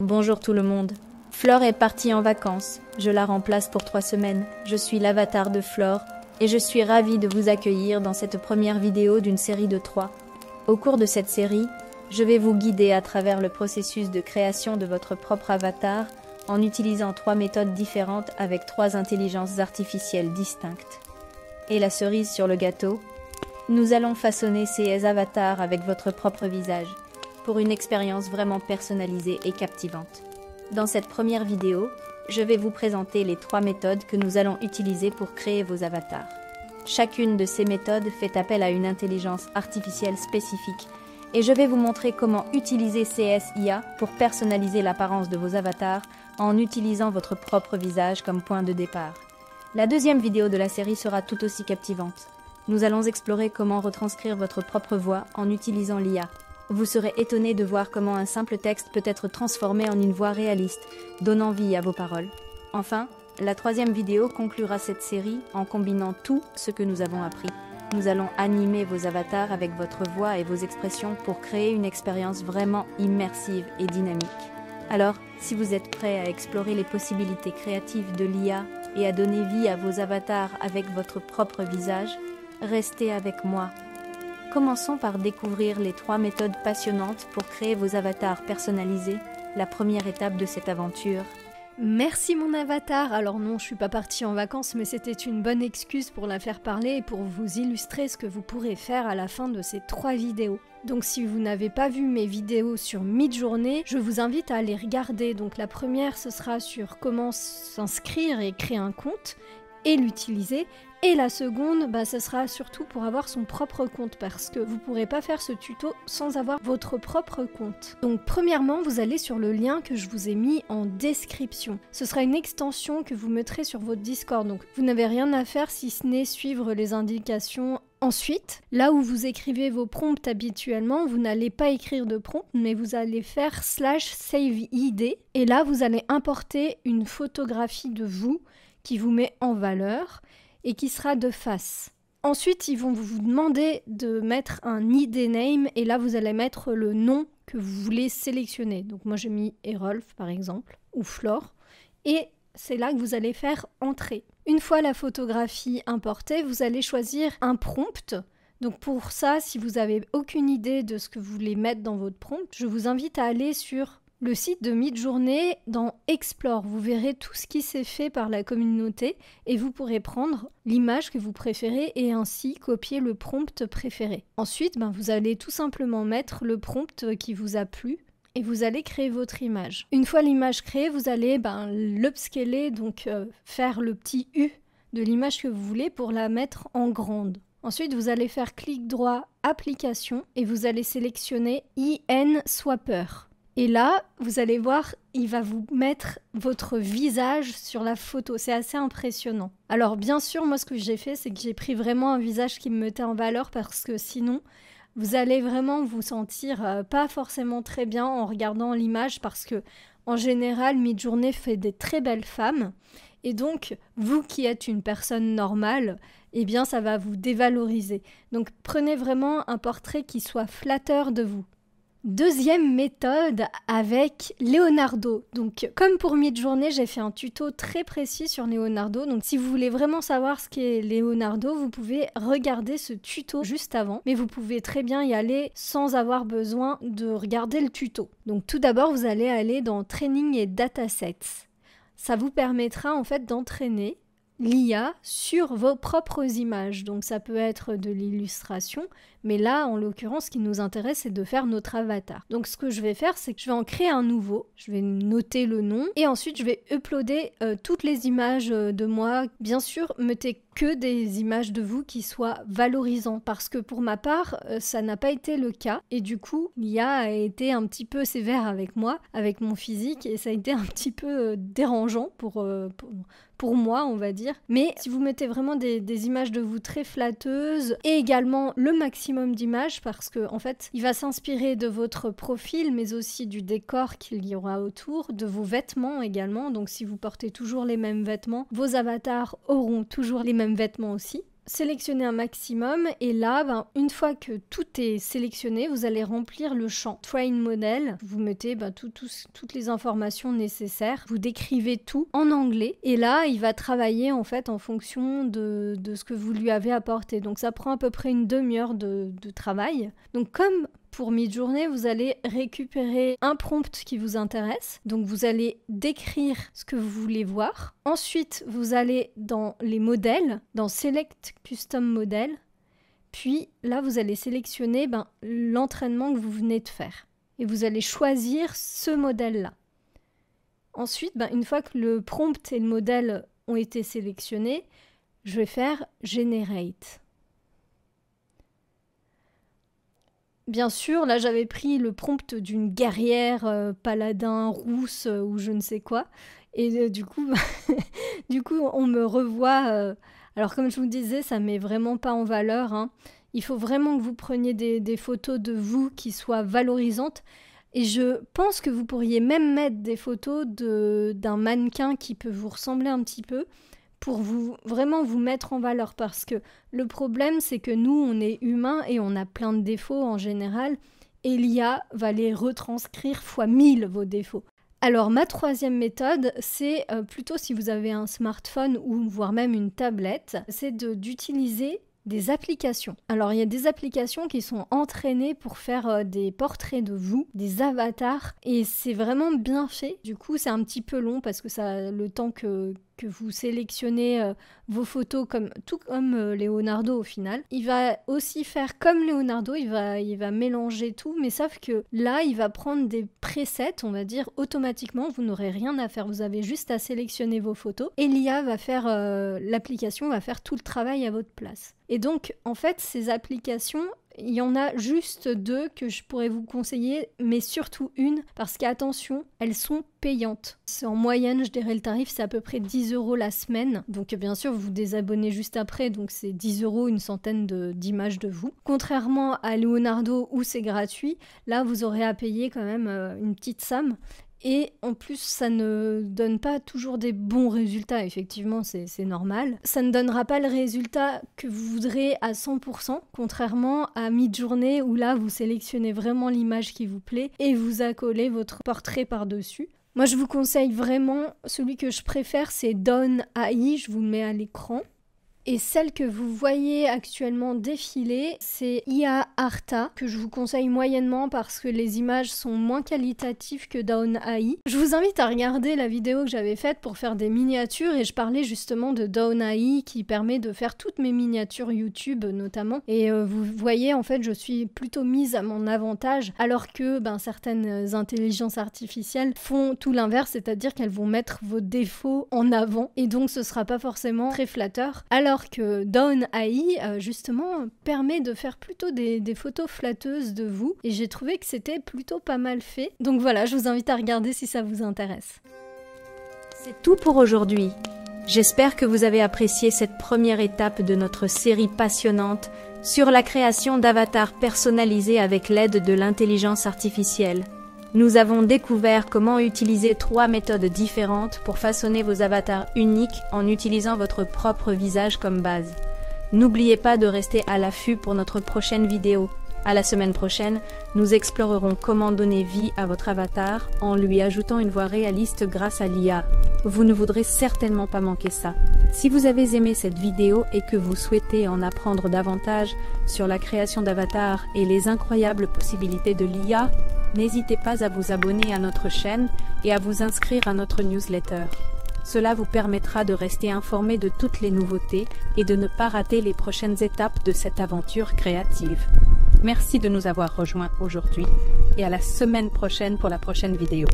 Bonjour tout le monde. Flore est partie en vacances. Je la remplace pour 3 semaines. Je suis l'avatar de Flore et je suis ravie de vous accueillir dans cette première vidéo d'une série de 3. Au cours de cette série, je vais vous guider à travers le processus de création de votre propre avatar en utilisant 3 méthodes différentes avec 3 intelligences artificielles distinctes. Et la cerise sur le gâteau, nous allons façonner ces avatars avec votre propre visage pour une expérience vraiment personnalisée et captivante. Dans cette première vidéo, je vais vous présenter les 3 méthodes que nous allons utiliser pour créer vos avatars. Chacune de ces méthodes fait appel à une intelligence artificielle spécifique et je vais vous montrer comment utiliser CSIA pour personnaliser l'apparence de vos avatars en utilisant votre propre visage comme point de départ. La deuxième vidéo de la série sera tout aussi captivante. Nous allons explorer comment retranscrire votre propre voix en utilisant l'IA. Vous serez étonné de voir comment un simple texte peut être transformé en une voix réaliste, donnant vie à vos paroles. Enfin, la troisième vidéo conclura cette série en combinant tout ce que nous avons appris. Nous allons animer vos avatars avec votre voix et vos expressions pour créer une expérience vraiment immersive et dynamique. Alors, si vous êtes prêts à explorer les possibilités créatives de l'IA et à donner vie à vos avatars avec votre propre visage, restez avec moi. Commençons par découvrir les 3 méthodes passionnantes pour créer vos avatars personnalisés, la première étape de cette aventure. Merci mon avatar. Alors non, je suis pas partie en vacances, mais c'était une bonne excuse pour la faire parler et pour vous illustrer ce que vous pourrez faire à la fin de ces 3 vidéos. Donc si vous n'avez pas vu mes vidéos sur Midjourney, je vous invite à les regarder. Donc la première, ce sera sur comment s'inscrire et créer un compte et l'utiliser. Et la seconde, ce sera surtout pour avoir son propre compte parce que vous ne pourrez pas faire ce tuto sans avoir votre propre compte. Donc premièrement, vous allez sur le lien que je vous ai mis en description. Ce sera une extension que vous mettrez sur votre Discord. Donc vous n'avez rien à faire si ce n'est suivre les indications. Ensuite, là où vous écrivez vos prompts habituellement, vous n'allez pas écrire de prompt, mais vous allez faire /SaveID. Et là, vous allez importer une photographie de vous qui vous met en valeur et qui sera de face. Ensuite, ils vont vous demander de mettre un ID name et là, vous allez mettre le nom que vous voulez sélectionner. Donc moi, j'ai mis Erolf par exemple, ou Flore. Et c'est là que vous allez faire entrer. Une fois la photographie importée, vous allez choisir un prompt. Donc pour ça, si vous n'avez aucune idée de ce que vous voulez mettre dans votre prompt, je vous invite à aller sur le site de Midjourney dans Explore. Vous verrez tout ce qui s'est fait par la communauté et vous pourrez prendre l'image que vous préférez et ainsi copier le prompt préféré. Ensuite, vous allez tout simplement mettre le prompt qui vous a plu et vous allez créer votre image. Une fois l'image créée, vous allez l'upscaler, donc faire le petit U de l'image que vous voulez pour la mettre en grande. Ensuite, vous allez faire clic droit, application et vous allez sélectionner IN Swapper. Et là, vous allez voir, il va vous mettre votre visage sur la photo. C'est assez impressionnant. Alors bien sûr, moi ce que j'ai fait, c'est que j'ai pris vraiment un visage qui me mettait en valeur parce que sinon, vous allez vraiment vous sentir pas forcément très bien en regardant l'image parce que en général, Midjourney fait des très belles femmes. Et donc, vous qui êtes une personne normale, eh bien ça va vous dévaloriser. Donc prenez vraiment un portrait qui soit flatteur de vous. Deuxième méthode avec Leonardo. Donc comme pour Midjourney, j'ai fait un tuto très précis sur Leonardo. Donc si vous voulez vraiment savoir ce qu'est Leonardo, vous pouvez regarder ce tuto juste avant. Mais vous pouvez très bien y aller sans avoir besoin de regarder le tuto. Donc tout d'abord, vous allez aller dans Training et Datasets. Ça vous permettra en fait d'entraîner l'IA sur vos propres images. Donc ça peut être de l'illustration, mais là en l'occurrence ce qui nous intéresse c'est de faire notre avatar. Donc ce que je vais faire c'est que je vais en créer un nouveau, je vais noter le nom et ensuite je vais uploader toutes les images de moi. Bien sûr, mettez que des images de vous qui soient valorisantes parce que pour ma part ça n'a pas été le cas et du coup l'IA a été un petit peu sévère avec moi, avec mon physique et ça a été un petit peu dérangeant pour moi on va dire. Mais si vous mettez vraiment des images de vous très flatteuses et également le maximum d'images parce que en fait il va s'inspirer de votre profil mais aussi du décor qu'il y aura autour, de vos vêtements également. Donc si vous portez toujours les mêmes vêtements, vos avatars auront toujours les mêmes vêtements aussi. sélectionner un maximum et là, une fois que tout est sélectionné, vous allez remplir le champ Train Model. Vous mettez toutes les informations nécessaires. Vous décrivez tout en anglais et là, il va travailler en fait en fonction de ce que vous lui avez apporté. Donc ça prend à peu près une demi-heure de travail. Donc comme pour Midjourney, vous allez récupérer un prompt qui vous intéresse. Donc vous allez décrire ce que vous voulez voir. Ensuite, vous allez dans les modèles, dans Select Custom Model. Puis là, vous allez sélectionner l'entraînement que vous venez de faire. Et vous allez choisir ce modèle-là. Ensuite, une fois que le prompt et le modèle ont été sélectionnés, je vais faire Generate. Bien sûr, là j'avais pris le prompt d'une guerrière paladin rousse ou je ne sais quoi. Et du coup, on me revoit. Alors comme je vous disais, ça met vraiment pas en valeur. Hein. Il faut vraiment que vous preniez des photos de vous qui soient valorisantes. Et je pense que vous pourriez même mettre des photos d'un mannequin qui peut vous ressembler un petit peu, pour vraiment vous mettre en valeur, parce que le problème c'est que nous on est humains et on a plein de défauts en général et l'IA va les retranscrire x 1000 vos défauts. Alors ma troisième méthode, c'est plutôt si vous avez un smartphone ou voire même une tablette, c'est d'utiliser des applications. Alors il y a des applications qui sont entraînées pour faire des portraits de vous, des avatars, et c'est vraiment bien fait. Du coup c'est un petit peu long parce que ça le temps que vous sélectionnez vos photos tout comme Leonardo au final. Il va aussi faire comme Leonardo, il va mélanger tout, mais sauf que là il va prendre des presets, on va dire automatiquement, vous n'aurez rien à faire, vous avez juste à sélectionner vos photos et l'IA va faire, l'application va faire tout le travail à votre place. Et donc en fait ces applications, il y en a juste 2 que je pourrais vous conseiller, mais surtout une, parce qu'attention, elles sont payantes. C'est en moyenne, je dirais le tarif, c'est à peu près 10 € la semaine. Donc bien sûr, vous vous désabonnez juste après, donc c'est 10 €, une centaine d'images de vous. Contrairement à Leonardo où c'est gratuit, là vous aurez à payer quand même une petite somme. Et en plus, ça ne donne pas toujours des bons résultats, effectivement, c'est normal. Ça ne donnera pas le résultat que vous voudrez à 100%, contrairement à Midjourney, où là, vous sélectionnez vraiment l'image qui vous plaît et vous accolez votre portrait par-dessus. Moi, je vous conseille vraiment, celui que je préfère, c'est Dawn AI, je vous le mets à l'écran. Et celle que vous voyez actuellement défiler, c'est IA Arta, que je vous conseille moyennement parce que les images sont moins qualitatives que Dawn AI. Je vous invite à regarder la vidéo que j'avais faite pour faire des miniatures et je parlais justement de Dawn AI qui permet de faire toutes mes miniatures YouTube notamment. Et vous voyez, en fait, je suis plutôt mise à mon avantage alors que certaines intelligences artificielles font tout l'inverse, c'est-à-dire qu'elles vont mettre vos défauts en avant et donc ce sera pas forcément très flatteur. Alors que Dawn AI, justement, permet de faire plutôt des photos flatteuses de vous. Et j'ai trouvé que c'était plutôt pas mal fait. Donc voilà, je vous invite à regarder si ça vous intéresse. C'est tout pour aujourd'hui. J'espère que vous avez apprécié cette première étape de notre série passionnante sur la création d'avatars personnalisés avec l'aide de l'intelligence artificielle. Nous avons découvert comment utiliser 3 méthodes différentes pour façonner vos avatars uniques en utilisant votre propre visage comme base. N'oubliez pas de rester à l'affût pour notre prochaine vidéo. À la semaine prochaine, nous explorerons comment donner vie à votre avatar en lui ajoutant une voix réaliste grâce à l'IA. Vous ne voudrez certainement pas manquer ça. Si vous avez aimé cette vidéo et que vous souhaitez en apprendre davantage sur la création d'avatars et les incroyables possibilités de l'IA, n'hésitez pas à vous abonner à notre chaîne et à vous inscrire à notre newsletter. Cela vous permettra de rester informé de toutes les nouveautés et de ne pas rater les prochaines étapes de cette aventure créative. Merci de nous avoir rejoints aujourd'hui et à la semaine prochaine pour la prochaine vidéo.